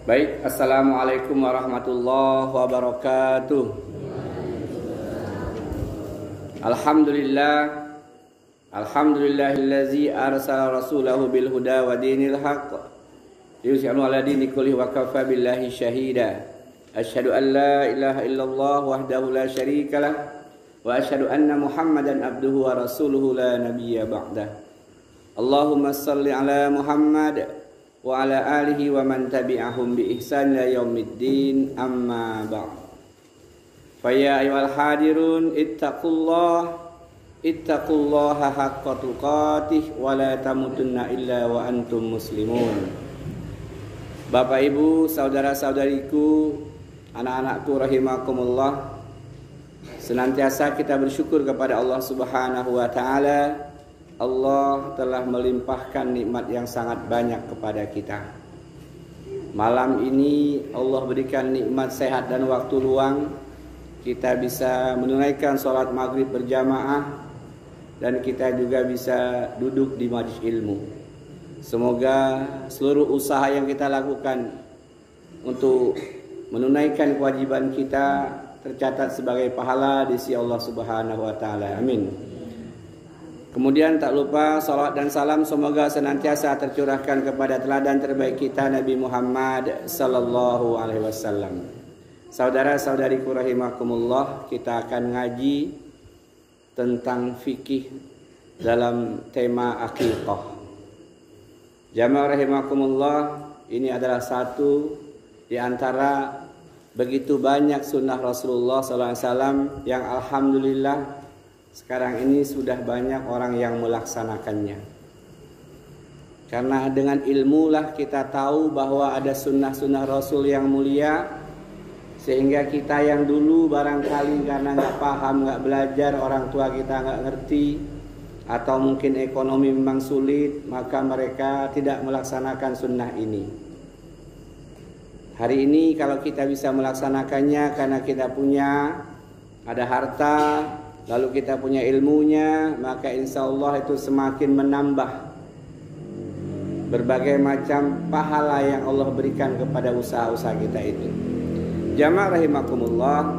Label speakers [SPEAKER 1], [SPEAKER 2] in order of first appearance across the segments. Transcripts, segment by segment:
[SPEAKER 1] Baik, assalamualaikum warahmatullahi wabarakatuh. Alhamdulillah, alhamdulillahillazi arsala rasulahu bil huda wa dinil haqq yuzhiru ala dini kullihi wa kafa billahi syahida. Asyhadu an la ilaha illallah wahdahu la syarikalah wa asyhadu anna Muhammadan abduhu wa rasuluhu la nabiyya ba'dah. Allahumma salli ala Muhammad wa ala alihi wa man tabi'ahum bi ihsan ila yaumiddin, amma ba'd. Fa ya ayyuhal hadirun ittaqullaha haqqa tuqatih wa la tamutunna illa wa antum muslimun. Bapak Ibu, saudara-saudariku, anak-anakku rahimakumullah, senantiasa kita bersyukur kepada Allah Subhanahu wa taala. Allah telah melimpahkan nikmat yang sangat banyak kepada kita. Malam ini Allah berikan nikmat sehat dan waktu luang. Kita bisa menunaikan sholat maghrib berjamaah dan kita juga bisa duduk di majelis ilmu. Semoga seluruh usaha yang kita lakukan untuk menunaikan kewajiban kita tercatat sebagai pahala di sisi Allah Subhanahu wa taala. Amin. Kemudian tak lupa salawat dan salam semoga senantiasa tercurahkan kepada teladan terbaik kita Nabi Muhammad sallallahu alaihi wasallam. Saudara-saudariku rahimakumullah, kita akan ngaji tentang fikih dalam tema akikah. Jamaah rahimakumullah, ini adalah satu di antara begitu banyak sunnah Rasulullah sallallahu alaihi wasallam yang alhamdulillah sekarang ini sudah banyak orang yang melaksanakannya. Karena dengan ilmu lah kita tahu bahwa ada sunnah-sunnah Rasul yang mulia, sehingga kita yang dulu barangkali karena nggak paham, nggak belajar, orang tua kita nggak ngerti, atau mungkin ekonomi memang sulit, maka mereka tidak melaksanakan sunnah ini. Hari ini kalau kita bisa melaksanakannya karena kita punya ada harta, lalu kita punya ilmunya, maka insya Allah itu semakin menambah berbagai macam pahala yang Allah berikan kepada usaha-usaha kita itu. Jamaah rahimakumullah,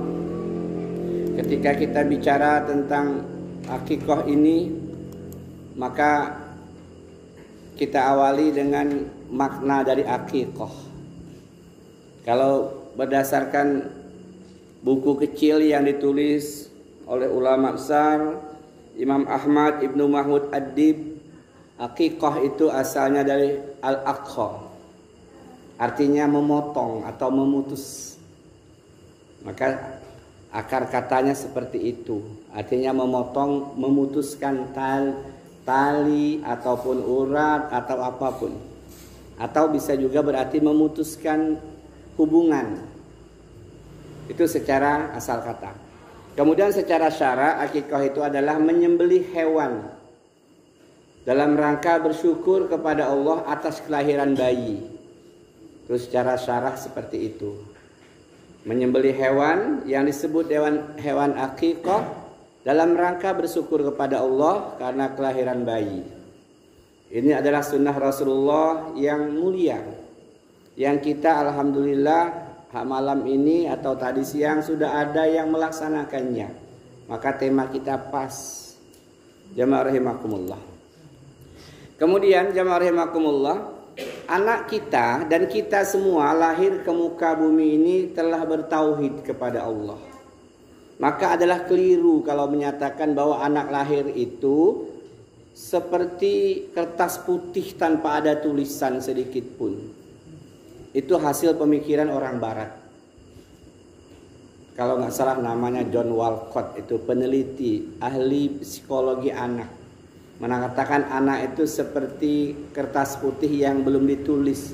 [SPEAKER 1] ketika kita bicara tentang akikah ini, maka kita awali dengan makna dari akikah. Kalau berdasarkan buku kecil yang ditulis oleh ulama besar Imam Ahmad Ibnu Mahmud Ad-Dib, akikah itu asalnya dari al-aqqa, artinya memotong atau memutus. Maka akar katanya seperti itu, artinya memotong, memutuskan tali ataupun urat atau apapun, atau bisa juga berarti memutuskan hubungan. Itu secara asal kata. Kemudian secara syara, akikah itu adalah menyembelih hewan dalam rangka bersyukur kepada Allah atas kelahiran bayi. Terus secara syarah seperti itu. Menyembelih hewan yang disebut hewan akikah dalam rangka bersyukur kepada Allah karena kelahiran bayi. Ini adalah sunnah Rasulullah yang mulia, yang kita alhamdulillah malam ini atau tadi siang sudah ada yang melaksanakannya. Maka tema kita pas. Jamaah rahimakumullah. Kemudian jamaah rahimakumullah, anak kita dan kita semua lahir ke muka bumi ini telah bertauhid kepada Allah. Maka adalah keliru kalau menyatakan bahwa anak lahir itu seperti kertas putih tanpa ada tulisan sedikit pun. Itu hasil pemikiran orang barat. Kalau nggak salah namanya John Walcott, itu peneliti, ahli psikologi anak. Mengatakan anak itu seperti kertas putih yang belum ditulis.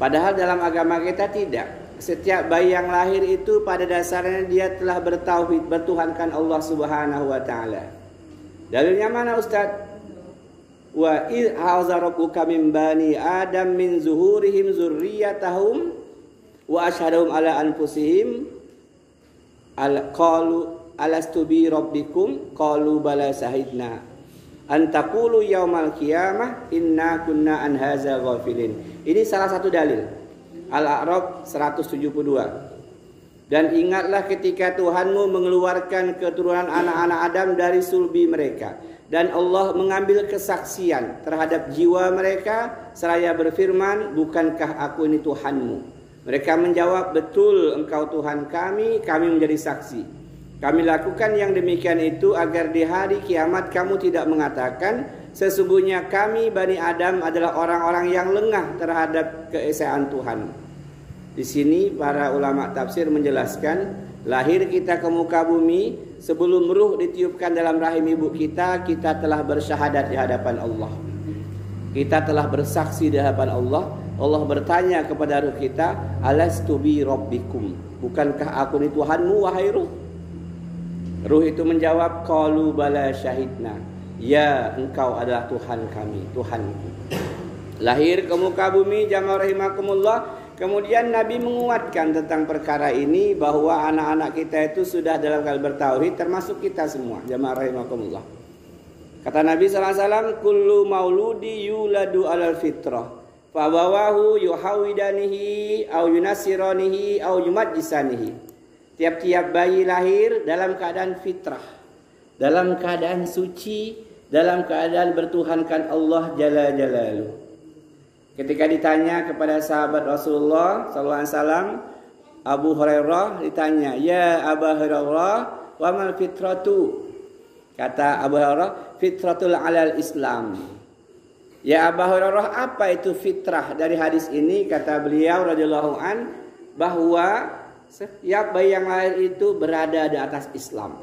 [SPEAKER 1] Padahal dalam agama kita tidak. Setiap bayi yang lahir itu pada dasarnya dia telah bertauhid, bertuhankan Allah Subhanahu wa taala. Dalilnya mana Ustaz? Wa idh haza rabbuka min bani adam min zuhurihim zurriyatahum wa asyhadahum ala anfusihim qalu alastu bi rabbikum qalu bala sahidna an taqulu yaumal qiyamah inna kunna an hadza ghafilin. Ini salah satu dalil Al-A'raf 172. Dan ingatlah ketika Tuhanmu mengeluarkan keturunan anak-anak Adam dari sulbi mereka, dan Allah mengambil kesaksian terhadap jiwa mereka seraya berfirman, bukankah aku ini Tuhanmu? Mereka menjawab, betul, engkau Tuhan kami menjadi saksi. Kami lakukan yang demikian itu agar di hari kiamat kamu tidak mengatakan, sesungguhnya kami Bani Adam adalah orang-orang yang lengah terhadap keesaan Tuhan. Di sini para ulama tafsir menjelaskan, lahir kita ke muka bumi, sebelum ruh ditiupkan dalam rahim ibu kita, kita telah bersyahadat di hadapan Allah. Kita telah bersaksi di hadapan Allah. Allah bertanya kepada ruh kita, alastu bi rabbikum, bukankah aku ini Tuhanmu wahai ruh? Ruh itu menjawab, qalu bala syahidna, ya engkau adalah Tuhan kami, Tuhanku. Lahir ke muka bumi, jamaah rahimakumullah. Kemudian Nabi menguatkan tentang perkara ini, bahwa anak-anak kita itu sudah dalam hal bertauhid, termasuk kita semua, jamaah rahimakumullah. Kata Nabi SAW, kullu mauludi yuladu alal fitrah, fabawahu yuhawidanihi au yunasiranihi au yumajjisanihi. Tiap-tiap bayi lahir dalam keadaan fitrah, dalam keadaan suci, dalam keadaan bertuhankan Allah Jalla Jalaluhu. Ketika ditanya kepada sahabat Rasulullah SAW, Abu Hurairah ditanya, ya Abu Hurairah, wa mal fitratu? Kata Abu Hurairah, fitratul alal Islam. Ya Abu Hurairah, apa itu fitrah? Dari hadis ini kata beliau radhiyallahu an, bahwa setiap bayi yang lahir itu berada di atas Islam.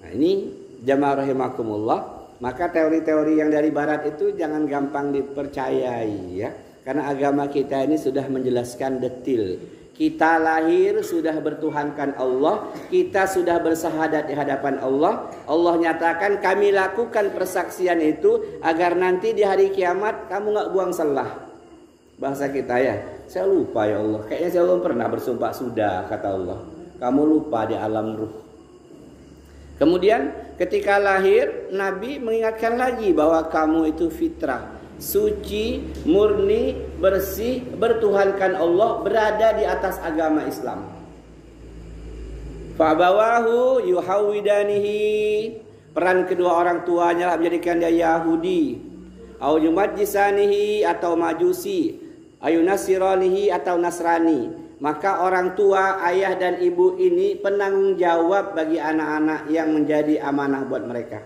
[SPEAKER 1] Nah ini jamaah rahimakumullah. Maka teori-teori yang dari barat itu jangan gampang dipercayai ya. Karena agama kita ini sudah menjelaskan detil. Kita lahir sudah bertuhankan Allah, kita sudah bersahadat di hadapan Allah. Allah nyatakan kami lakukan persaksian itu agar nanti di hari kiamat kamu nggak buang selah. Bahasa kita ya, saya lupa ya Allah. Kayaknya saya belum pernah bersumpah sudah, kata Allah. Kamu lupa di alam ruh. Kemudian ketika lahir, Nabi mengingatkan lagi bahwa kamu itu fitrah, suci, murni, bersih, bertuhankan Allah, berada di atas agama Islam. Fa'abawahu yuhawidanihi, peran kedua orang tuanya menjadikan dia Yahudi, au yumajjisanihi atau Majusi, ayunasiranihi atau Nasrani. Maka orang tua, ayah dan ibu ini penanggung jawab bagi anak-anak yang menjadi amanah buat mereka.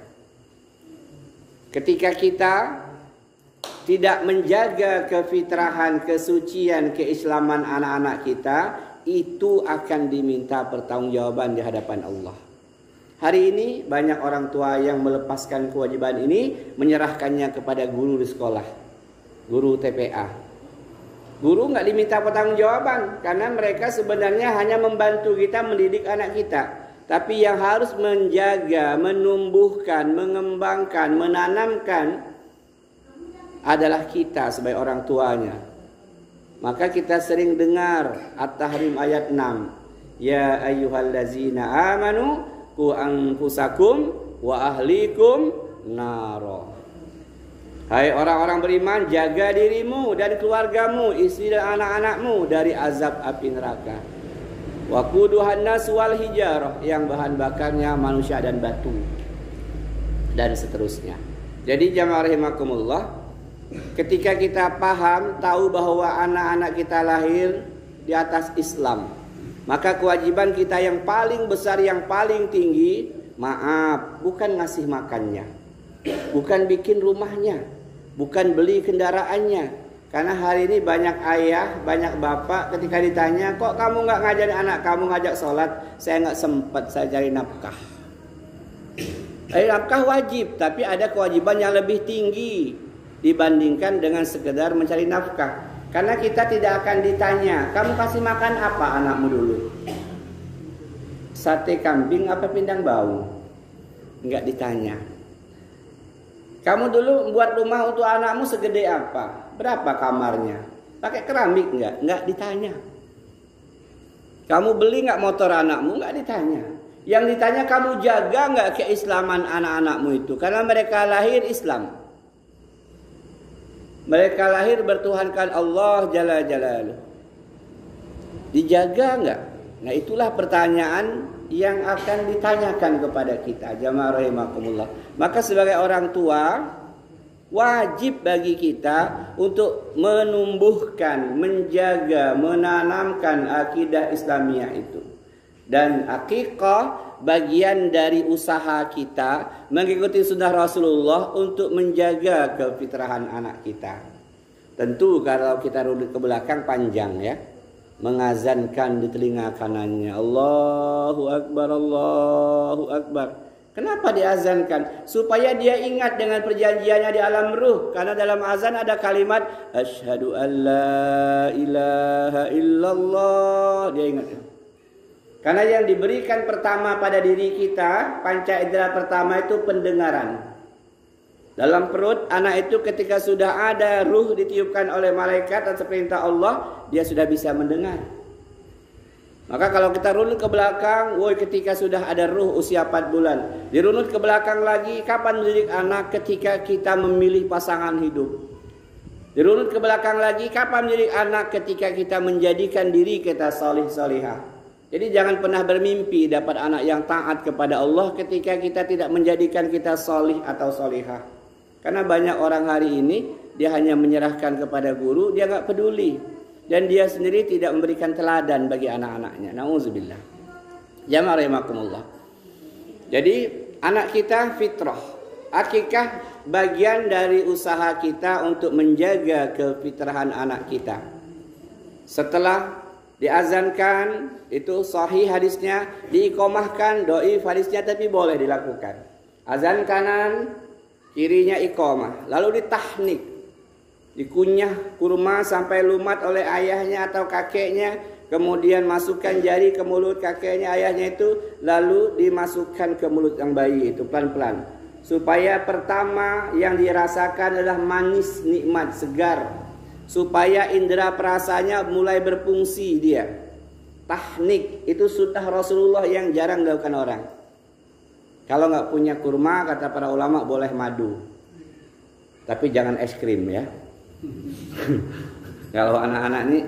[SPEAKER 1] Ketika kita tidak menjaga kefitrahan, kesucian, keislaman anak-anak kita, itu akan diminta pertanggungjawaban di hadapan Allah. Hari ini banyak orang tua yang melepaskan kewajiban ini, menyerahkannya kepada guru di sekolah, guru TPA. Guru nggak diminta pertanggungjawaban karena mereka sebenarnya hanya membantu kita mendidik anak kita. Tapi yang harus menjaga, menumbuhkan, mengembangkan, menanamkan adalah kita sebagai orang tuanya. Maka kita sering dengar At-Tahrim ayat 6. Ya ayyuhallazina amanu qu anfusakum wa ahlikum naro. Hai orang-orang beriman, jaga dirimu dan keluargamu, istri dan anak-anakmu dari azab api neraka. Waquduhan nas wal hijarah, yang bahan bakarnya manusia dan batu. Dan seterusnya. Jadi jamaah rahimakumullah, ketika kita paham, tahu bahwa anak-anak kita lahir di atas Islam, maka kewajiban kita yang paling besar, yang paling tinggi, maaf, bukan ngasih makannya, bukan bikin rumahnya, bukan beli kendaraannya. Karena hari ini banyak ayah, banyak bapak ketika ditanya, kok kamu nggak ngajarin anak kamu ngajak sholat? Saya nggak sempat, saya cari nafkah. Cari nafkah wajib, tapi ada kewajiban yang lebih tinggi dibandingkan dengan sekedar mencari nafkah. Karena kita tidak akan ditanya, kamu kasih makan apa anakmu dulu? Sate kambing apa pindang bau? Nggak ditanya. Kamu dulu buat rumah untuk anakmu segede apa? Berapa kamarnya? Pakai keramik enggak? Enggak ditanya. Kamu beli enggak motor anakmu? Enggak ditanya. Yang ditanya kamu jaga enggak keislaman anak-anakmu itu? Karena mereka lahir Islam. Mereka lahir bertuhankan Allah Jalla Jalaluh. Dijaga enggak? Nah, itulah pertanyaan yang akan ditanyakan kepada kita, jamaah rahimakumullah. Maka sebagai orang tua, wajib bagi kita untuk menumbuhkan, menjaga, menanamkan akidah Islamiyah itu. Dan akikah bagian dari usaha kita mengikuti sunnah Rasulullah untuk menjaga kefitrahan anak kita. Tentu kalau kita runut ke belakang panjang ya. Mengazankan di telinga kanannya, Allahu Akbar, Allahu Akbar. Kenapa diazankan? Supaya dia ingat dengan perjanjiannya di alam ruh. Karena dalam azan ada kalimat asyhadu an la ilaha illallah. Dia ingat. Karena yang diberikan pertama pada diri kita, panca indera pertama itu pendengaran. Dalam perut anak itu ketika sudah ada ruh ditiupkan oleh malaikat atas perintah Allah, dia sudah bisa mendengar. Maka kalau kita runut ke belakang, ketika sudah ada ruh usia 4 bulan. Dirunut ke belakang lagi, kapan mendidik anak? Ketika kita memilih pasangan hidup. Dirunut ke belakang lagi, kapan mendidik anak? Ketika kita menjadikan diri kita salih salihah. Jadi jangan pernah bermimpi dapat anak yang taat kepada Allah ketika kita tidak menjadikan kita salih atau salihah. Karena banyak orang hari ini dia hanya menyerahkan kepada guru, dia nggak peduli dan dia sendiri tidak memberikan teladan bagi anak-anaknya. Nauzubillah. Jamaah rahimakumullah. Jadi anak kita fitrah, akikah bagian dari usaha kita untuk menjaga kefitrahan anak kita. Setelah diazankan itu sahih hadisnya, diiqamahkan dhaif hadisnya tapi boleh dilakukan. Azan kanan, kirinya iqamah, lalu ditahnik, dikunyah kurma sampai lumat oleh ayahnya atau kakeknya, kemudian masukkan jari ke mulut kakeknya ayahnya itu, lalu dimasukkan ke mulut yang bayi itu pelan-pelan, supaya pertama yang dirasakan adalah manis, nikmat, segar, supaya indera perasanya mulai berfungsi dia. Tahnik itu sunnah Rasulullah yang jarang dilakukan orang. Kalau nggak punya kurma, kata para ulama boleh madu, tapi jangan es krim ya. Kalau anak-anak ini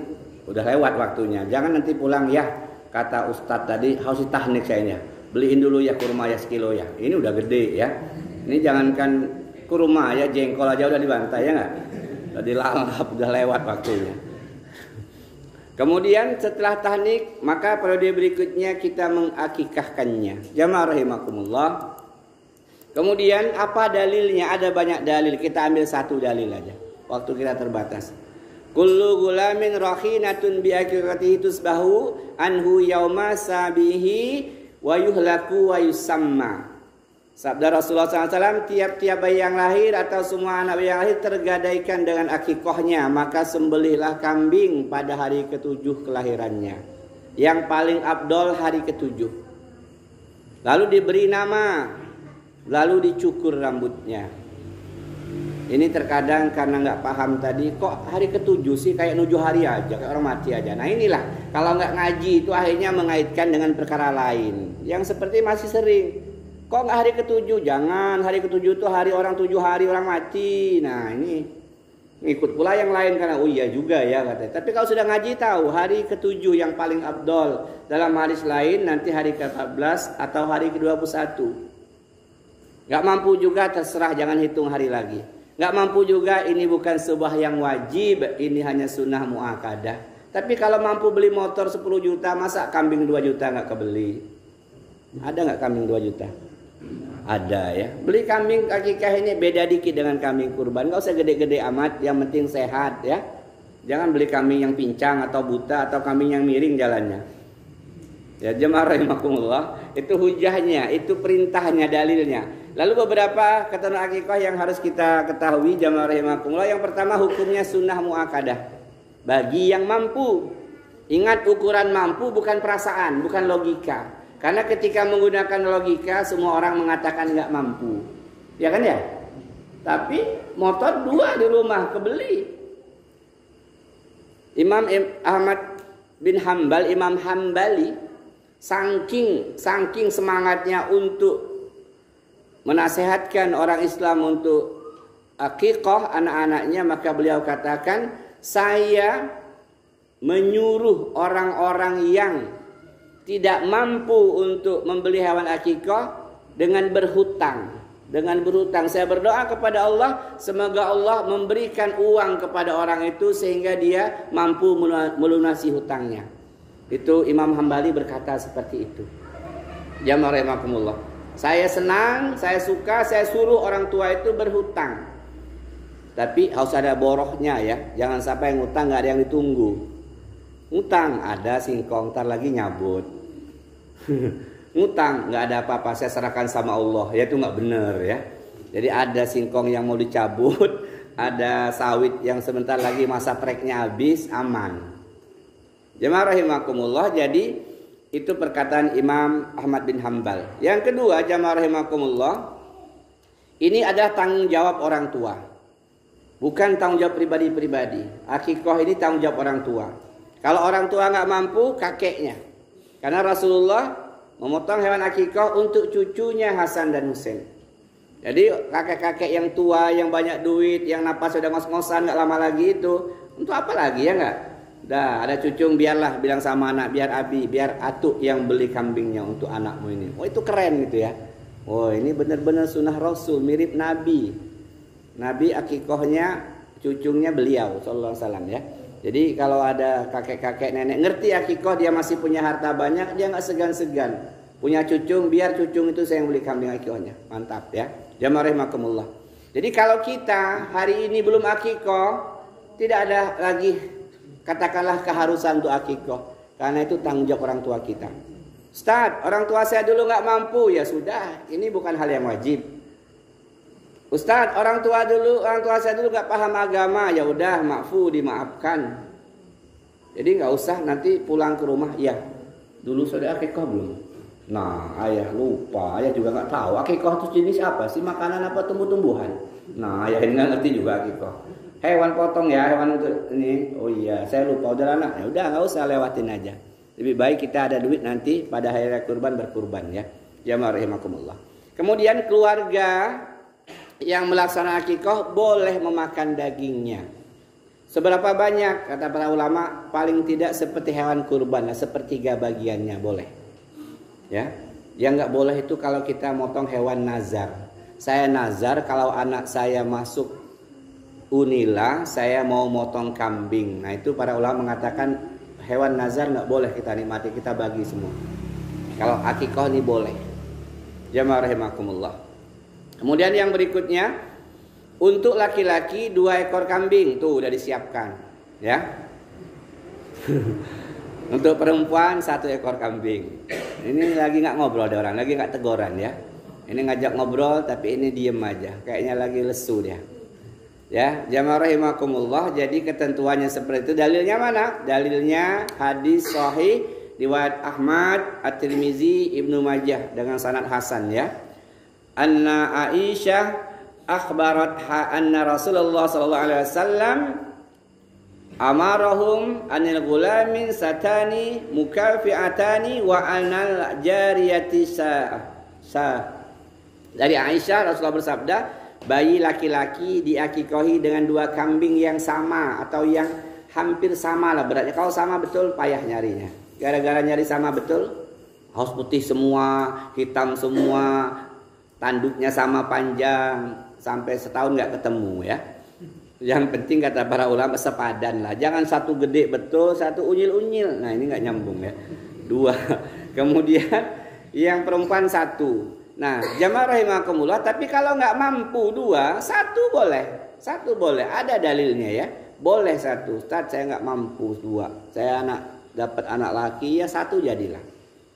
[SPEAKER 1] udah lewat waktunya, jangan nanti pulang ya. Kata Ustadz tadi harus tahnik sayanya, beliin dulu ya kurma ya sekilo ya. Ini udah gede ya. Ini jangankan kurma ya, jengkol aja udah dibantai ya nggak? Udah dilalap, udah lewat waktunya. Kemudian setelah tahnik, maka periode berikutnya kita mengakikahkannya. Jamaah rahimakumullah. Kemudian apa dalilnya? Ada banyak dalil. Kita ambil satu dalil aja. Waktu kita terbatas. Kullu gulamin rahinatun bi akikatihi tusbahu anhu yauma sabihi wa yuhlaku wa yusamma. Sabda Rasulullah SAW, tiap-tiap bayi yang lahir atau semua anak yang lahir tergadaikan dengan akikahnya, maka sembelihlah kambing pada hari ke-7 kelahirannya. Yang paling afdol hari ke-7. Lalu diberi nama, lalu dicukur rambutnya. Ini terkadang karena nggak paham tadi, kok hari ke-7 sih kayak 7 hari aja, kayak orang mati aja. Nah inilah, kalau nggak ngaji itu akhirnya mengaitkan dengan perkara lain. Yang seperti masih sering. Kok nggak hari ke-7? Jangan, hari ke-7 itu hari orang 7 hari orang mati. Nah ini ngikut pula yang lain karena oh iya juga ya katanya. Tapi kalau sudah ngaji tahu hari ke-7 yang paling afdol. Dalam hadis lain nanti hari ke-14 atau hari ke-21. Nggak mampu juga terserah, jangan hitung hari lagi. Nggak mampu juga, ini bukan sebuah yang wajib, ini hanya sunnah mu'akadah. Tapi kalau mampu beli motor 10 juta, masa kambing 2 juta nggak kebeli? Ada nggak kambing 2 juta? Ada ya. Beli kambing akikah ini beda dikit dengan kambing kurban. Nggak usah gede-gede amat, yang penting sehat ya. Jangan beli kambing yang pincang atau buta atau kambing yang miring jalannya. Ya jemaah rahimakumullah, itu hujahnya, itu perintahnya, dalilnya. Lalu beberapa ketentuan akikah yang harus kita ketahui jemaah rahimakumullah. Yang pertama hukumnya sunnah mu'akadah bagi yang mampu. Ingat, ukuran mampu bukan perasaan, bukan logika. Karena ketika menggunakan logika semua orang mengatakan nggak mampu, ya kan ya? Tapi motor 2 di rumah kebeli. Imam Ahmad bin Hambal, Imam Hambali, saking semangatnya untuk menasehatkan orang Islam untuk akikah anak-anaknya, maka beliau katakan, saya menyuruh orang-orang yang tidak mampu untuk membeli hewan akikah dengan berhutang. Dengan berhutang, saya berdoa kepada Allah, semoga Allah memberikan uang kepada orang itu sehingga dia mampu melunasi hutangnya. Itu Imam Hambali berkata seperti itu. Jamaah rahimakumullah. Saya senang, saya suka, saya suruh orang tua itu berhutang. Tapi harus ada borohnya ya. Jangan sampai ngutang nggak ada yang ditunggu. Ngutang ada singkong, ntar lagi nyabut. Ngutang nggak ada apa-apa, saya serahkan sama Allah, ya itu nggak bener ya. Jadi ada singkong yang mau dicabut, ada sawit yang sebentar lagi masa treknya habis, aman. Jemaah rahimakumullah, jadi itu perkataan Imam Ahmad bin Hambal. Yang kedua, jemaah rahimakumullah, ini adalah tanggung jawab orang tua, bukan tanggung jawab pribadi-pribadi. Akikah ini tanggung jawab orang tua. Kalau orang tua nggak mampu, kakeknya. Karena Rasulullah memotong hewan akikah untuk cucunya Hasan dan Husain. Jadi kakek-kakek yang tua, yang banyak duit, yang napas sudah ngos-ngosan nggak lama lagi itu, untuk apa lagi ya nggak? Dah ada cucung, biarlah bilang sama anak, biar abi, biar atuk yang beli kambingnya untuk anakmu ini. Oh itu keren gitu ya. Oh ini benar-benar sunnah Rasul, mirip Nabi. Nabi akikahnya cucungnya beliau sallallahu alaihi wasallam ya. Jadi kalau ada kakek-kakek nenek ngerti akikah, dia masih punya harta banyak, dia nggak segan-segan punya cucung, biar cucung itu saya yang beli kambing akikahnya. Mantap ya. Jamaah rahimakumullah. Jadi kalau kita hari ini belum akikah, tidak ada lagi katakanlah keharusan untuk akikah, karena itu tanggung jawab orang tua kita. Ustaz, orang tua saya dulu nggak mampu, ya sudah, ini bukan hal yang wajib. Ustaz, orang tua saya dulu nggak paham agama, ya udah maafu, dimaafkan. Jadi nggak usah nanti pulang ke rumah, ya dulu sudah akikah belum? Nah, ayah lupa, ayah juga nggak tahu akikah itu jenis apa sih, makanan apa tumbuh-tumbuhan. Nah, ayah nggak ngerti juga akikah. Hewan potong ya, hewan untuk ini. Oh iya, saya lupa udah anak. Ya udah nggak usah lewatin aja. Lebih baik kita ada duit nanti pada hari raya kurban berkurban ya. Jamaah rahimakumullah. Kemudian keluarga yang melaksanakan akikah boleh memakan dagingnya. Seberapa banyak kata para ulama, paling tidak seperti hewan kurban, sepertiga bagiannya boleh. Ya, yang nggak boleh itu kalau kita motong hewan nazar. Saya nazar kalau anak saya masuk Unila, saya mau motong kambing. Nah itu para ulama mengatakan hewan nazar nggak boleh kita nikmati, kita bagi semua. Kalau akikah ini boleh. Jamaah rahimakumullah. Kemudian yang berikutnya, untuk laki-laki 2 ekor kambing, tuh udah disiapkan, ya. Untuk perempuan 1 ekor kambing. Ini lagi nggak ngobrol ada orang, lagi nggak teguran ya. Ini ngajak ngobrol tapi ini diem aja, kayaknya lagi lesu dia. Ya, jamaah rahimakumullah. Jadi ketentuannya seperti itu. Dalilnya mana? Dalilnya hadis sahih riwayat Ahmad, At-Tirmizi, Ibnu Majah dengan sanad hasan ya. Anna Aisyah akhbarat anna Rasulullah sallallahu alaihi wasallam amarahum anil gulamin satani mukafi'atani wa anal jariyati Dari Aisyah Rasulullah bersabda, bayi laki-laki diakikahi dengan 2 kambing yang sama atau yang hampir sama lah beratnya. Kalau sama betul payah nyarinya. Gara-gara nyari sama betul, harus putih semua, hitam semua, tanduknya sama panjang, sampai setahun nggak ketemu ya. Yang penting kata para ulama sepadan lah. Jangan satu gede betul, satu unyil-unyil. Nah ini nggak nyambung ya. 2. Kemudian yang perempuan 1. Nah jamaah rahimakumullah. Tapi kalau nggak mampu 2, 1 boleh. 1 boleh. Ada dalilnya ya. Boleh 1. Ustaz saya nggak mampu 2. Saya dapat anak laki ya 1 jadilah.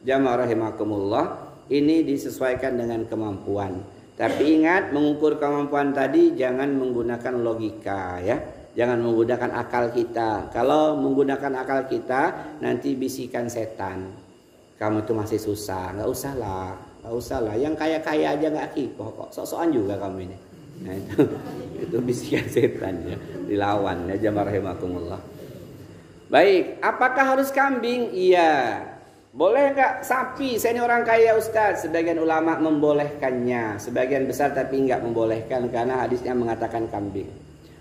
[SPEAKER 1] Jamaah rahimakumullah. Ini disesuaikan dengan kemampuan. Tapi ingat, mengukur kemampuan tadi jangan menggunakan logika ya. Jangan menggunakan akal kita. Kalau menggunakan akal kita, nanti bisikan setan. Kamu itu masih susah, nggak usah lah. Nggak usah lah, yang kaya-kaya aja nggak akikah kok. Sok-sokan juga kamu ini. Nah itu bisikan setan ya. Dilawan ya, jamaah rahimakumullah. Baik, apakah harus kambing? Iya. Boleh nggak sapi? Saya ini orang kaya Ustaz. Sebagian ulama membolehkannya, sebagian besar tapi nggak membolehkan karena hadisnya mengatakan kambing.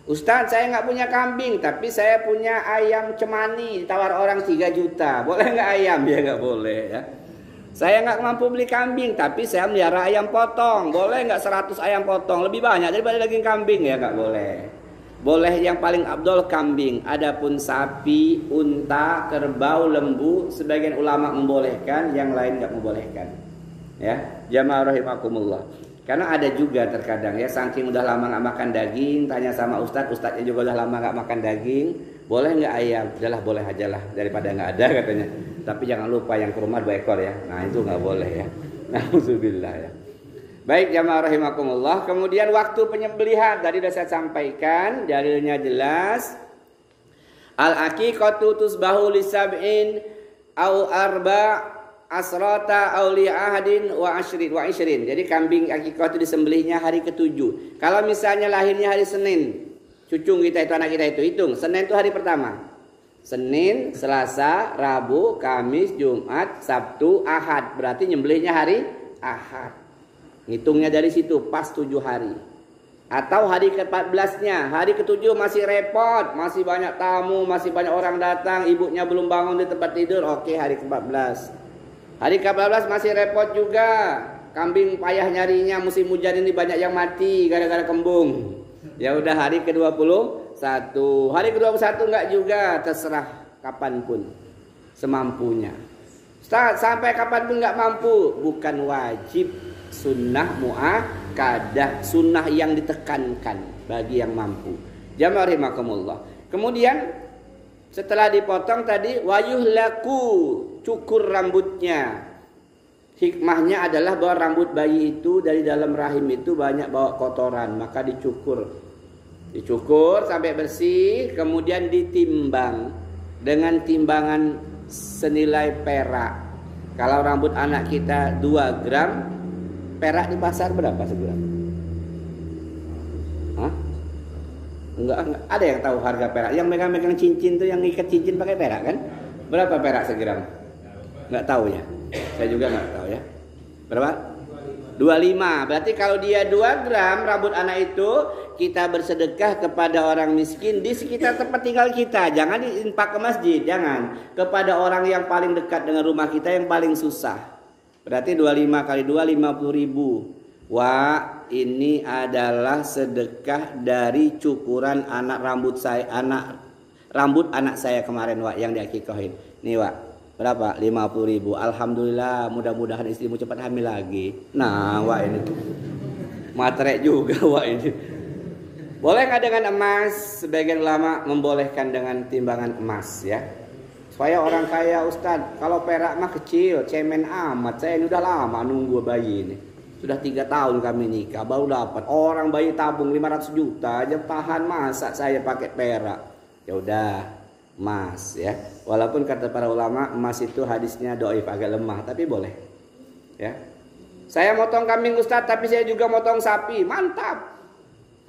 [SPEAKER 1] Ustaz, saya nggak punya kambing, tapi saya punya ayam cemani, ditawar orang 3 juta. Boleh nggak ayam? Ya nggak boleh ya. Saya nggak mampu beli kambing, tapi saya melihara ayam potong. Boleh nggak 100 ayam potong? Lebih banyak daripada daging kambing. Ya nggak boleh. Boleh yang paling abdol kambing. Adapun sapi, unta, kerbau, lembu, sebagian ulama membolehkan, yang lain nggak membolehkan. Ya, jamaah rahimakumullah. Karena ada juga terkadang ya, saking udah lama nggak makan daging, tanya sama ustadznya juga udah lama nggak makan daging, boleh nggak ayam? Udahlah boleh aja lah, daripada nggak ada katanya. Tapi jangan lupa yang ke rumah 2 ekor ya. Nah itu nggak boleh ya. Nauzubillah ya. Baik jamaah rahimakumullah. Kemudian waktu penyembelihan tadi sudah saya sampaikan, dalilnya jelas. Al-aqiqatu tusbahu lisab'in au arba asrata au li ahadin wa ishrin. Jadi kambing aqiqah itu disembelihnya hari ke-7. Kalau misalnya lahirnya hari Senin, cucung kita itu, anak kita itu, hitung Senin itu hari pertama. Senin, Selasa, Rabu, Kamis, Jumat, Sabtu, Ahad. Berarti nyembelihnya hari Ahad. Ngitungnya dari situ pas 7 hari. Atau hari ke-14-nya, hari ke-7 masih repot, masih banyak tamu, masih banyak orang datang, ibunya belum bangun di tempat tidur. Oke, hari ke-14. Hari ke-14 masih repot juga. Kambing payah nyarinya, musim hujan ini banyak yang mati gara-gara kembung. Ya udah hari ke-21. Hari ke-21 enggak juga, terserah kapanpun semampunya. Ustaz, sampai kapanpun enggak mampu, bukan wajib. Sunnah mu'akkadah, sunnah yang ditekankan bagi yang mampu. Jamaah rahimakumullah. Kemudian setelah dipotong tadi wayuhlaku, cukur rambutnya. Hikmahnya adalah bahwa rambut bayi itu dari dalam rahim itu banyak bawa kotoran, maka dicukur. Dicukur sampai bersih, kemudian ditimbang dengan timbangan senilai perak. Kalau rambut anak kita 2 gram, perak di pasar berapa segram? Hah? Enggak, ada yang tahu harga perak? Yang megang-megang cincin tuh, yang ngikat cincin pakai perak kan? Berapa perak segram? Enggak tahu ya. Saya juga enggak tahu ya. Berapa? 25. Berarti kalau dia 2 gram rambut anak itu, kita bersedekah kepada orang miskin di sekitar tempat tinggal kita. Jangan diinfak ke masjid, jangan. Kepada orang yang paling dekat dengan rumah kita yang paling susah. Berarti 25 kali 2 50.000. Wah, ini adalah sedekah dari cukuran rambut anak saya kemarin, Wak, yang diakikahin. Nih, Wak. Berapa? 50.000. Alhamdulillah, mudah-mudahan istrimu cepat hamil lagi. Nah, Wak, ini materai juga, Wak, ini. Boleh nggak dengan emas? Sebagian ulama membolehkan dengan timbangan emas ya. Supaya orang kaya Ustadz, kalau perak mah kecil, cemen amat. Saya ini udah lama nunggu bayi ini. Sudah 3 tahun kami nikah, baru dapat. Orang bayi tabung 500 juta aja tahan, masa saya pakai perak. Ya udah, emas ya. Walaupun kata para ulama emas itu hadisnya doif, agak lemah, tapi boleh. Ya. Saya motong kambing Ustadz, tapi saya juga motong sapi. Mantap.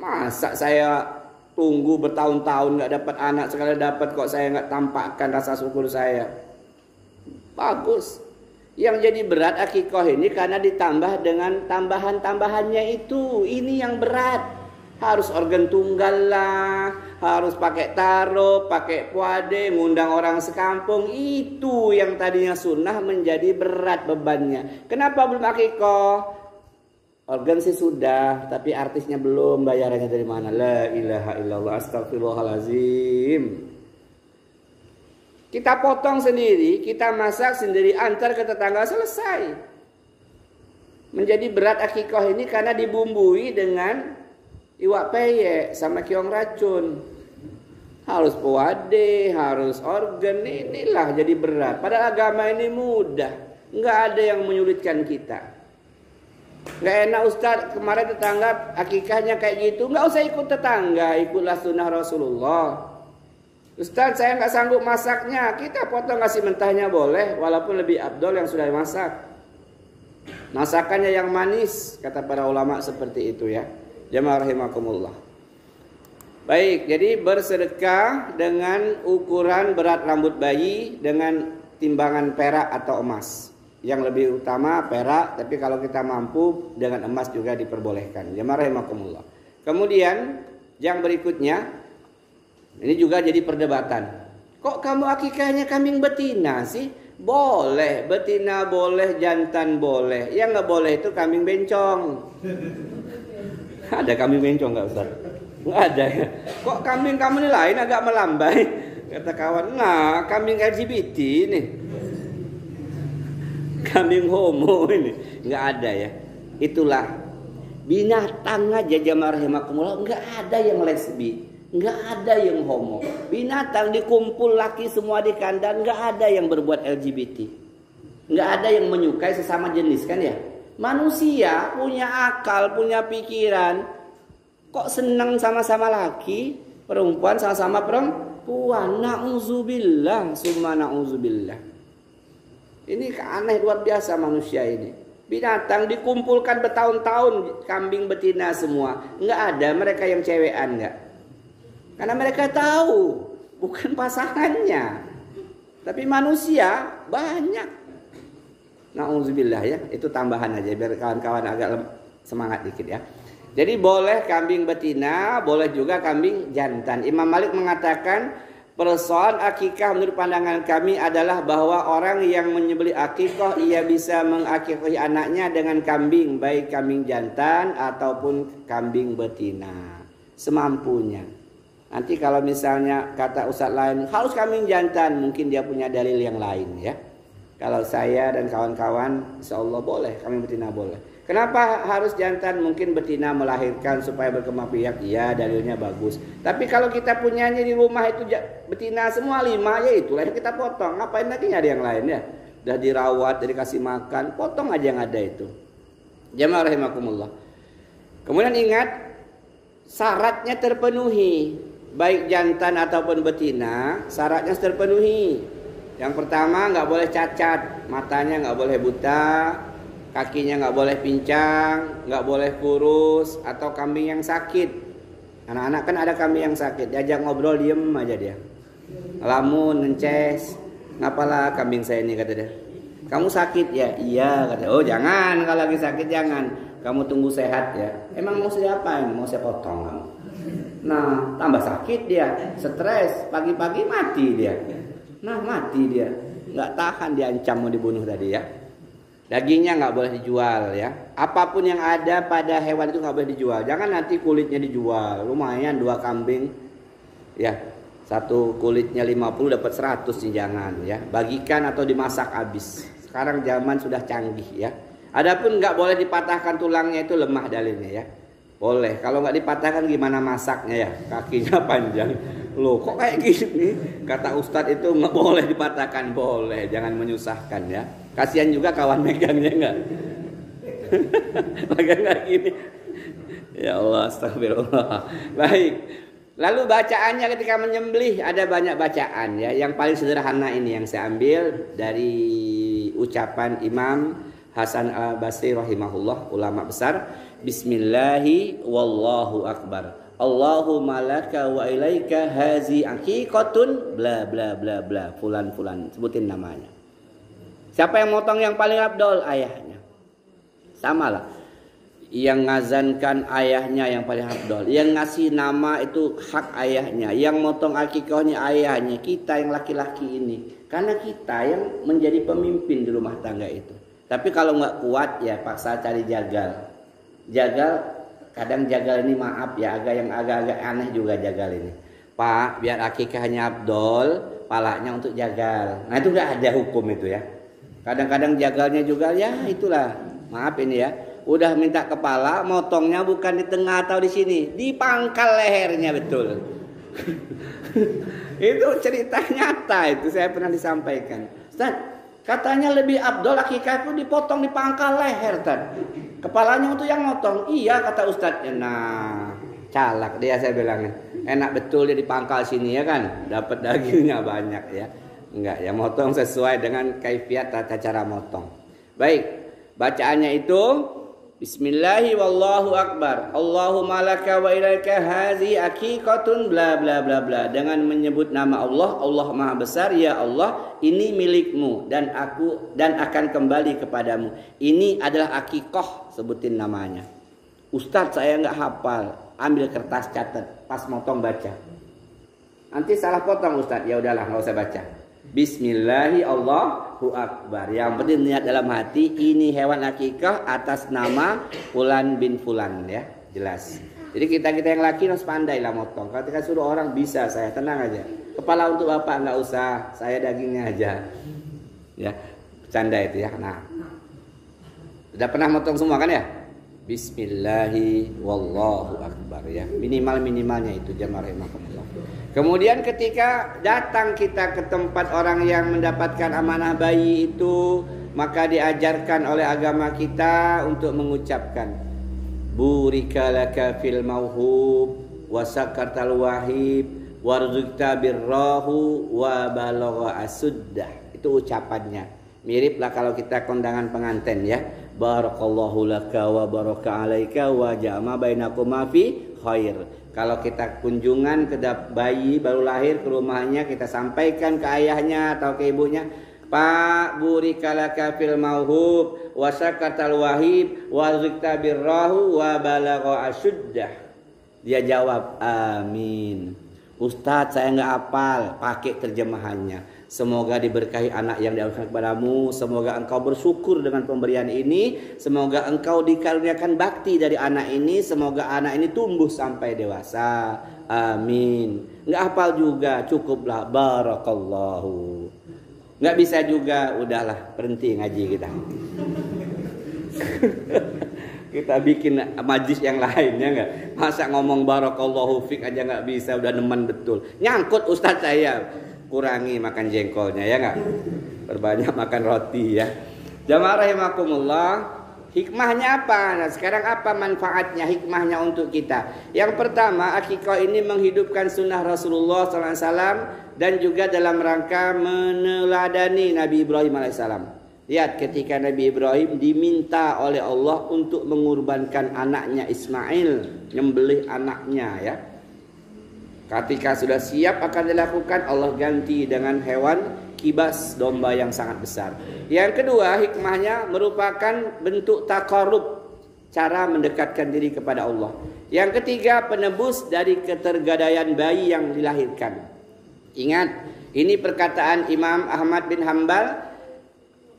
[SPEAKER 1] Masa saya tunggu bertahun-tahun nggak dapat anak, sekali dapat kok saya nggak tampakkan rasa syukur saya. Bagus. Yang jadi berat akikoh ini karena ditambah dengan tambahan-tambahannya itu. Ini yang berat. Harus organ tunggal lah, harus pakai taro, pakai puade, ngundang orang sekampung. Itu yang tadinya sunnah menjadi berat bebannya. Kenapa belum akikoh? Organ sih sudah, tapi artisnya belum, bayarannya dari mana? La ilaha illallah, astagfirullahalazim. Kita potong sendiri, kita masak sendiri, antar ke tetangga, selesai. Menjadi berat akikoh ini karena dibumbui dengan iwak peyek sama kiong racun. Harus puade, harus organ, inilah jadi berat. Padahal agama ini mudah, nggak ada yang menyulitkan kita. Nggak enak Ustaz, kemarin tetangga akikahnya kayak gitu. Nggak usah ikut tetangga, ikutlah sunnah Rasulullah. Ustaz, saya nggak sanggup masaknya, kita potong kasih mentahnya boleh, walaupun lebih abdol yang sudah dimasak. Masakannya yang manis, kata para ulama seperti itu ya. Jamaah rahimakumullah. Baik, jadi bersedekah dengan ukuran berat rambut bayi dengan timbangan perak atau emas. Yang lebih utama perak, tapi kalau kita mampu dengan emas juga diperbolehkan. Jamaah rahimakumullah. Kemudian yang berikutnya, ini juga jadi perdebatan. Kok kamu akikahnya kambing betina sih? Boleh, betina boleh, jantan boleh. Yang nggak boleh itu kambing bencong. Ada kambing bencong nggak Ustaz? Nggak ada ya. Kok kambing kamu ini lain agak melambai? Kata kawan, nah kambing LGBT nih. Kambing homo ini. Nggak ada ya. Itulah binatang aja jamaah rahimakumullah, nggak ada yang lesbi, nggak ada yang homo. Binatang dikumpul laki semua di kandang, nggak ada yang berbuat LGBT. Nggak ada yang menyukai sesama jenis kan ya. Manusia punya akal, punya pikiran. Kok senang sama-sama laki, perempuan sama-sama perempuan. Na'udzubillah, summa na'udzubillah. Ini aneh luar biasa manusia ini. Binatang dikumpulkan bertahun-tahun, kambing betina semua. Nggak ada mereka yang cewekan nggak. Karena mereka tahu bukan pasangannya. Tapi manusia banyak. Na'udzubillah ya, itu tambahan aja biar kawan-kawan agak semangat dikit ya. Jadi boleh kambing betina, boleh juga kambing jantan. Imam Malik mengatakan persoalan akikah menurut pandangan kami adalah bahwa orang yang menyembelih akikah ia bisa mengakikahi anaknya dengan kambing, baik kambing jantan ataupun kambing betina, semampunya. Nanti kalau misalnya kata ustadz lain harus kambing jantan, mungkin dia punya dalil yang lain ya. Kalau saya dan kawan-kawan, insya Allah boleh, kambing betina boleh. Kenapa harus jantan? Mungkin betina melahirkan supaya berkembang biak. Iya, dalilnya bagus. Tapi kalau kita punyanya di rumah itu betina semua 5, ya itulah yang kita potong. Ngapain lagi nyari yang lain ya? Udah dirawat, udah dikasih makan, potong aja yang ada itu. Jamaah rahimakumullah. Kemudian ingat, syaratnya terpenuhi. Baik jantan ataupun betina, syaratnya terpenuhi. Yang pertama, nggak boleh cacat, matanya nggak boleh buta, kakinya nggak boleh pincang, nggak boleh kurus, atau kambing yang sakit. Anak-anak kan ada kambing yang sakit, diajak ngobrol diem aja dia, ngelamun, ngences. Ngapalah kambing saya ini, kata dia. Kamu sakit ya? Iya, kata. Oh jangan, kalau lagi sakit jangan. Kamu tunggu sehat ya. Emang mau saya apain? Mau saya potong kamu. Nah, tambah sakit dia, stres, pagi-pagi mati dia. Nah mati dia, nggak tahan, diancam mau dibunuh tadi ya. Dagingnya nggak boleh dijual ya. Apapun yang ada pada hewan itu nggak boleh dijual. Jangan nanti kulitnya dijual. Lumayan 2 kambing ya, 1 kulitnya 50 dapat 100 sih, jangan ya. Bagikan atau dimasak habis. Sekarang zaman sudah canggih ya. Adapun nggak boleh dipatahkan tulangnya, itu lemah dalilnya ya. Boleh, kalau nggak dipatahkan gimana masaknya ya? Kakinya panjang. Loh kok kayak gini? Kata Ustadz itu nggak boleh dipatahkan. Boleh, jangan menyusahkan ya. Kasihan juga kawan megangnya nggak? Megang nggak gini? Ya Allah, astagfirullah. Baik. Lalu bacaannya ketika menyembelih ada banyak bacaan ya. Yang paling sederhana ini yang saya ambil dari ucapan Imam Hasan al-Basri rahimahullah, ulama besar. Bismillahi wallahu akbar. Allahumma laka wa ilaika hazi aqiqatun bla bla bla bla fulan fulan, sebutin namanya. Siapa yang motong yang paling afdol? Ayahnya. Samalah. Yang ngazankan ayahnya yang paling afdol. Yang ngasih nama itu hak ayahnya. Yang motong akikahnya ayahnya. Kita yang laki-laki ini. Karena kita yang menjadi pemimpin di rumah tangga itu. Tapi kalau nggak kuat ya paksa cari jagal. Jagal, kadang jagal ini maaf ya, agak-agak aneh juga jagal ini. Pak, biar akikahnya afdol, palanya untuk jagal. Nah itu nggak ada hukum itu ya. Kadang-kadang jagalnya juga ya itulah, maaf ini ya. Udah minta kepala, motongnya bukan di tengah atau di sini, di pangkal lehernya betul. Itu cerita nyata, itu saya pernah disampaikan. Ustaz, katanya lebih afdol akikah itu dipotong di pangkal leher, Ustaz. Kepalanya untuk yang motong. Iya kata Ustadznya. Nah, calak dia saya bilang. Enak betul dia di pangkal sini ya kan, dapat dagingnya banyak ya. Enggak ya, motong sesuai dengan kaifiat tata cara motong. Baik, bacaannya itu Bismillahi wallahu akbar. Allahumma laka wa ilaika hazi aqiqatun bla bla bla bla. Dengan menyebut nama Allah, Allah Maha Besar, ya Allah, ini milikmu dan akan kembali kepadamu. Ini adalah aqiqah, sebutin namanya. Ustadz saya nggak hafal, ambil kertas catat, pas motong baca. Nanti salah potong Ustadz, ya udahlah nggak usah baca. Bismillahi Allahu Akbar. Yang penting niat dalam hati, ini hewan akikah atas nama Fulan bin Fulan, ya jelas. Jadi kita yang laki harus pandai lah motong. Kalau kita suruh orang bisa, saya tenang aja. Kepala untuk bapak nggak usah, saya dagingnya aja. Ya, bercanda itu ya. Nah, sudah pernah motong semua kan ya? Bismillahi wallahu akbar ya. Minimalnya itu jamaah rahimakumullah. Kemudian ketika datang kita ke tempat orang yang mendapatkan amanah bayi itu, maka diajarkan oleh agama kita untuk mengucapkan burika laka fil mauhub wa sakartal wahib warzuqta birrahu wa balagha asuddah. Itu ucapannya. Miriplah kalau kita kondangan pengantin ya. Barakallahu laka wa baraka alaika wa jama bainakuma fi khair. Kalau kita kunjungan ke bayi baru lahir ke rumahnya, kita sampaikan ke ayahnya atau ke ibunya, Pak burika laka fil mauhub wa sakatal wahib wa zikta birrahu wa balagha asyuddah. Dia jawab amin. Ustadz saya nggak hafal, pakai terjemahannya. Semoga diberkahi anak yang dianugerahkan kepadamu. Semoga engkau bersyukur dengan pemberian ini. Semoga engkau dikaruniakan bakti dari anak ini. Semoga anak ini tumbuh sampai dewasa. Amin. Nggak hafal juga, cukuplah. Barakallahu. Nggak bisa juga, udahlah berhenti ngaji kita. Kita bikin majlis yang lainnya nggak. Masa ngomong barakallahu fik aja nggak bisa, udah nemen betul. Nyangkut ustadz saya. Kurangi makan jengkolnya ya nggak, berbanyak makan roti ya. Jamaah rahimakumullah, hikmahnya apa? Nah sekarang apa manfaatnya, hikmahnya untuk kita? Yang pertama, akikah ini menghidupkan sunnah Rasulullah SAW dan juga dalam rangka meneladani Nabi Ibrahim alaihissalam. Lihat ketika Nabi Ibrahim diminta oleh Allah untuk mengorbankan anaknya Ismail, nyembelih anaknya ya. Ketika sudah siap akan dilakukan, Allah ganti dengan hewan kibas, domba yang sangat besar. Yang kedua, hikmahnya merupakan bentuk taqarrub, cara mendekatkan diri kepada Allah. Yang ketiga, penebus dari ketergadaian bayi yang dilahirkan. Ingat, ini perkataan Imam Ahmad bin Hanbal.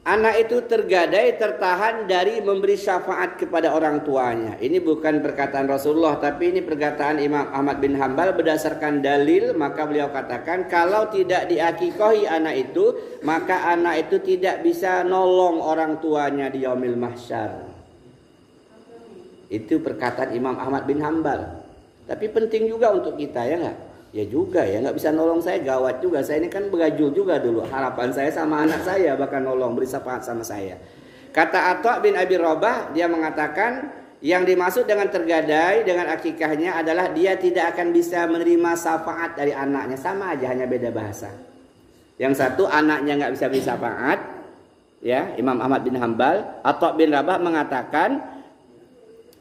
[SPEAKER 1] Anak itu tergadai, tertahan dari memberi syafaat kepada orang tuanya. Ini bukan perkataan Rasulullah, tapi ini perkataan Imam Ahmad bin Hanbal berdasarkan dalil. Maka beliau katakan, kalau tidak diakikohi anak itu, maka anak itu tidak bisa nolong orang tuanya di yaumil mahsyar. Itu perkataan Imam Ahmad bin Hanbal. Tapi penting juga untuk kita ya nggak? Ya juga ya, nggak bisa nolong saya, gawat juga. Saya ini kan begajul juga dulu. Harapan saya sama anak saya bahkan nolong, beri syafaat sama saya. Kata Atha bin Abi Rabah, dia mengatakan yang dimaksud dengan tergadai dengan akikahnya adalah dia tidak akan bisa menerima syafaat dari anaknya. Sama aja, hanya beda bahasa. Yang satu anaknya nggak bisa beri syafaat, ya Imam Ahmad bin Hanbal. Atha bin Rabah mengatakan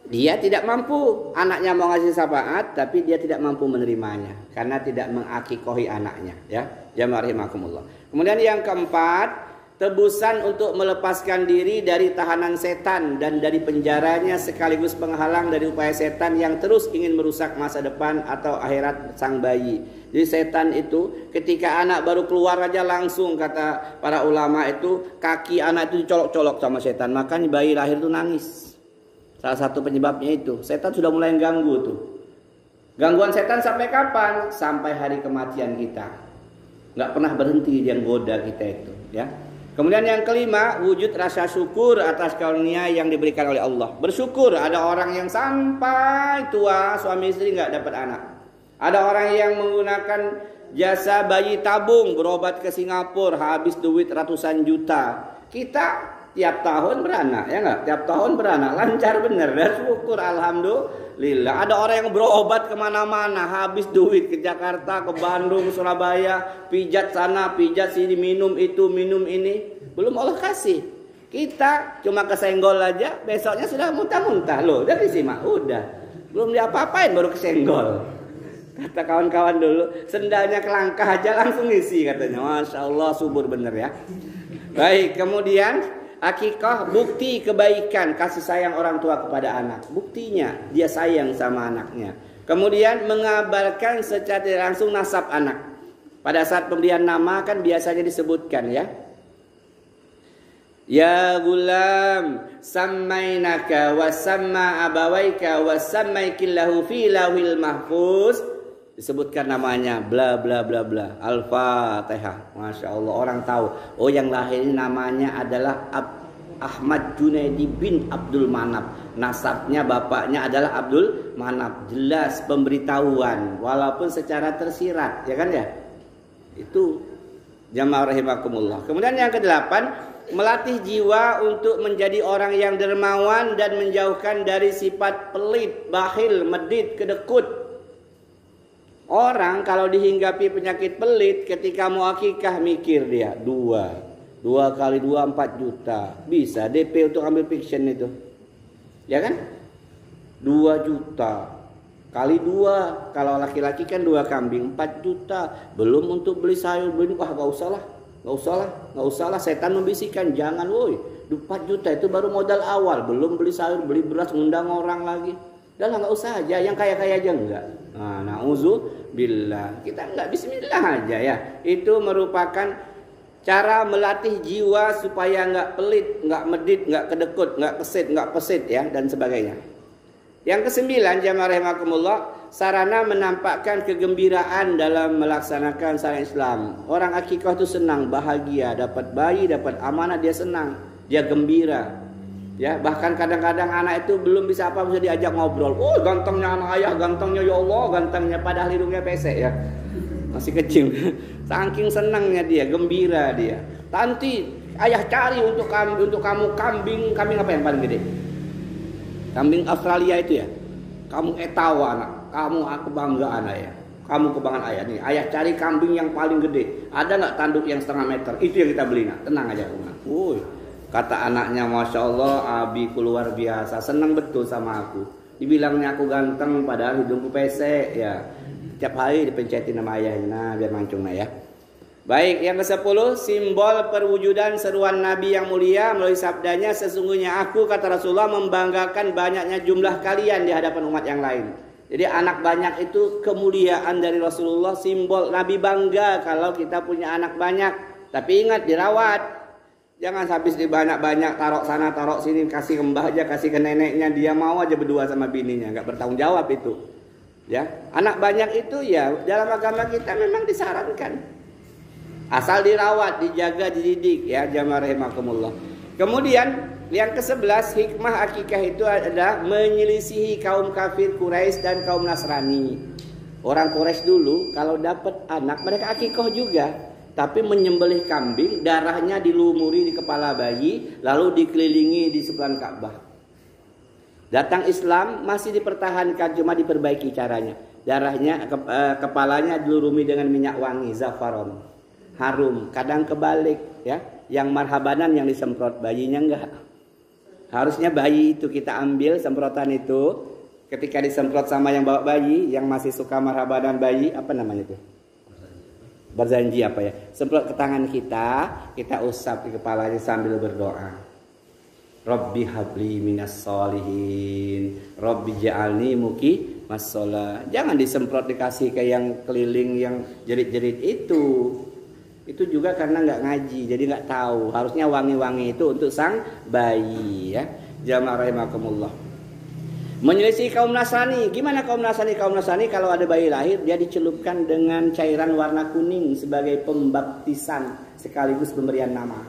[SPEAKER 1] dia tidak mampu, anaknya mau ngasih syafaat tapi dia tidak mampu menerimanya karena tidak mengakikohi anaknya ya. Jamaah rahimakumullah. Kemudian yang keempat, tebusan untuk melepaskan diri dari tahanan setan dan dari penjaranya sekaligus penghalang dari upaya setan yang terus ingin merusak masa depan atau akhirat sang bayi. Jadi setan itu ketika anak baru keluar aja langsung, kata para ulama itu, kaki anak itu dicolok-colok sama setan, makanya bayi lahir itu nangis. Salah satu penyebabnya itu, setan sudah mulai ganggu tuh. Gangguan setan sampai kapan? Sampai hari kematian kita. Nggak pernah berhenti dia goda kita itu, ya. Kemudian yang kelima, wujud rasa syukur atas karunia yang diberikan oleh Allah. Bersyukur, ada orang yang sampai tua suami istri nggak dapat anak. Ada orang yang menggunakan jasa bayi tabung, berobat ke Singapura, habis duit ratusan juta. Kita tiap tahun beranak, ya nggak? Tiap tahun beranak, lancar bener, dan syukur alhamdulillah. Ada orang yang berobat kemana-mana, habis duit ke Jakarta, ke Bandung, Surabaya, pijat sana, pijat sini, minum itu, minum ini, belum Allah kasih. Kita cuma kesenggol aja, besoknya sudah muntah-muntah. Loh, udah disimak, udah. Belum diapa-apain baru kesenggol. Kata kawan-kawan dulu, sendalnya kelangkah aja langsung isi katanya. Masya Allah, subur bener ya. Baik, kemudian akikah bukti kebaikan, kasih sayang orang tua kepada anak. Buktinya dia sayang sama anaknya. Kemudian mengabarkan secara tidak langsung nasab anak. Pada saat pemberian nama kan biasanya disebutkan ya. Ya gulam sammainaka wa samma abawaika wa sammaikillahu fi lawhil mahfuz. Disebutkan namanya bla bla bla bla. Al-Fatihah. Masya Allah, orang tahu. Oh, yang lahir ini namanya adalah Ahmad Junaidi bin Abdul Manaf. Nasabnya bapaknya adalah Abdul Manaf. Jelas pemberitahuan walaupun secara tersirat, ya kan ya? Itu jamaah rahimakumullah. Kemudian yang ke-8, melatih jiwa untuk menjadi orang yang dermawan dan menjauhkan dari sifat pelit, bakhil, medit, kedekut. Orang kalau dihinggapi penyakit pelit, ketika mau akikah mikir dia 2 kali 2 4 juta. Bisa DP untuk ambil fiction itu. Ya kan? 2 juta kali 2. Kalau laki-laki kan 2 kambing 4 juta. Belum untuk beli sayur, beli. Wah, gak usah lah. Setan membisikkan, jangan woi. 4 juta itu baru modal awal. Belum beli sayur, beli beras, ngundang orang lagi. Udah lah, gak usah aja. Yang kaya-kaya aja enggak. Nah, na'udzubillah. Kita enggak bismillah aja ya. Itu merupakan cara melatih jiwa supaya enggak pelit, enggak medit, enggak kedekut, enggak kesit, enggak pesit ya, dan sebagainya. Yang ke-9, jamaah rahimakumullah, sarana menampakkan kegembiraan dalam melaksanakan syariat Islam. Orang akikah itu senang, bahagia, dapat bayi, dapat amanah, dia senang, dia gembira. Ya, bahkan kadang-kadang anak itu belum bisa apa, bisa diajak ngobrol. Oh, gantengnya anak ayah, gantengnya ya Allah, gantengnya, padahal hidungnya pesek ya. Masih kecil. Saking senangnya dia, gembira dia. Tanti, ayah cari untuk kamu kambing apa yang paling gede? Kambing Australia itu ya. Kamu etawa anak, kamu kebanggaan ayah. Kamu kebanggaan ayah nih. Ayah cari kambing yang paling gede. Ada nggak tanduk yang 1/2 meter? Itu yang kita beli nak. Tenang aja rumah. Kata anaknya, Masya Allah, abiku luar biasa, senang betul sama aku. Dibilangnya aku ganteng, padahal hidungku pesek ya. Tiap hari dipencetin sama ayahnya, nah biar mancung nah ya. Baik, yang ke-10, simbol perwujudan seruan Nabi yang mulia melalui sabdanya, sesungguhnya aku, kata Rasulullah, membanggakan banyaknya jumlah kalian di hadapan umat yang lain. Jadi anak banyak itu kemuliaan dari Rasulullah, simbol Nabi bangga kalau kita punya anak banyak. Tapi ingat, dirawat. Jangan habis di banyak-banyak, taruh sana, taruh sini, kasih ke mbah aja, kasih ke neneknya, dia mau aja berdua sama bininya, nggak bertanggung jawab itu. Ya, anak banyak itu ya dalam agama kita memang disarankan. Asal dirawat, dijaga, dididik ya, jamaah rahimakumullah. Kemudian yang ke-11, hikmah akikah itu adalah menyelisihi kaum kafir Quraisy dan kaum Nasrani. Orang Quraisy dulu kalau dapat anak mereka akikah juga. Tapi menyembelih kambing, darahnya dilumuri di kepala bayi, lalu dikelilingi di sebelah Ka'bah. Datang Islam masih dipertahankan, cuma diperbaiki caranya. Darahnya, kepalanya dilumuri dengan minyak wangi, zafaron, harum. Kadang kebalik, ya, yang marhabanan yang disemprot, bayinya enggak. Harusnya bayi itu kita ambil semprotan itu, ketika disemprot sama yang bawa bayi, yang masih suka marhabanan bayi, apa namanya itu? Berjanji apa ya, semprot ke tangan kita usap di kepalanya sambil berdoa. Rabbi habli minas solihin, Rabbi ja'alni muki masolah. Jangan disemprot dikasih ke yang keliling yang jerit-jerit itu. Itu juga karena nggak ngaji, jadi nggak tahu. Harusnya wangi-wangi itu untuk sang bayi ya. Jamaah rahimakumullah. Menyelisih kaum Nasrani. Gimana kaum Nasrani? Kaum Nasrani kalau ada bayi lahir, dia dicelupkan dengan cairan warna kuning sebagai pembaptisan sekaligus pemberian nama.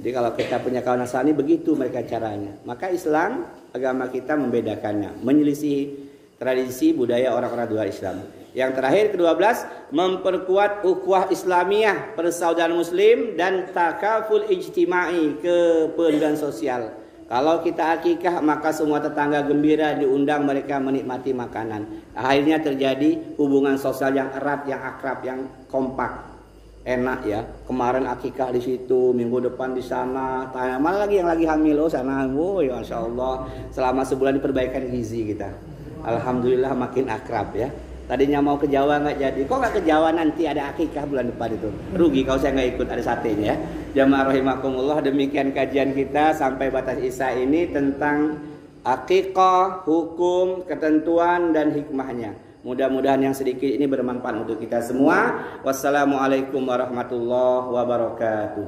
[SPEAKER 1] Jadi kalau kita punya kaum Nasrani, begitu mereka caranya. Maka Islam, agama kita membedakannya. Menyelisih tradisi budaya orang-orang luar Islam. Yang terakhir, ke-12, memperkuat ukhuwah Islamiyah, persaudaraan muslim, dan takaful ijtimai, kepedulian sosial. Kalau kita akikah, maka semua tetangga gembira, diundang mereka menikmati makanan. Akhirnya terjadi hubungan sosial yang erat, yang akrab, yang kompak. enak ya. Kemarin akikah di situ, minggu depan di sana. Tanya mana lagi yang lagi hamil, oh sana. Oh ya Masya Allah. Selama sebulan diperbaikan gizi kita. Alhamdulillah makin akrab ya. Tadinya mau ke Jawa nggak jadi. Kok nggak ke Jawa, nanti ada akikah bulan depan itu. Rugi kalau saya nggak ikut, ada satenya ya. Jamaah rahimakumullah, demikian kajian kita sampai batas Isya ini tentang akikah, hukum, ketentuan dan hikmahnya. Mudah-mudahan yang sedikit ini bermanfaat untuk kita semua. Wassalamualaikum warahmatullahi wabarakatuh.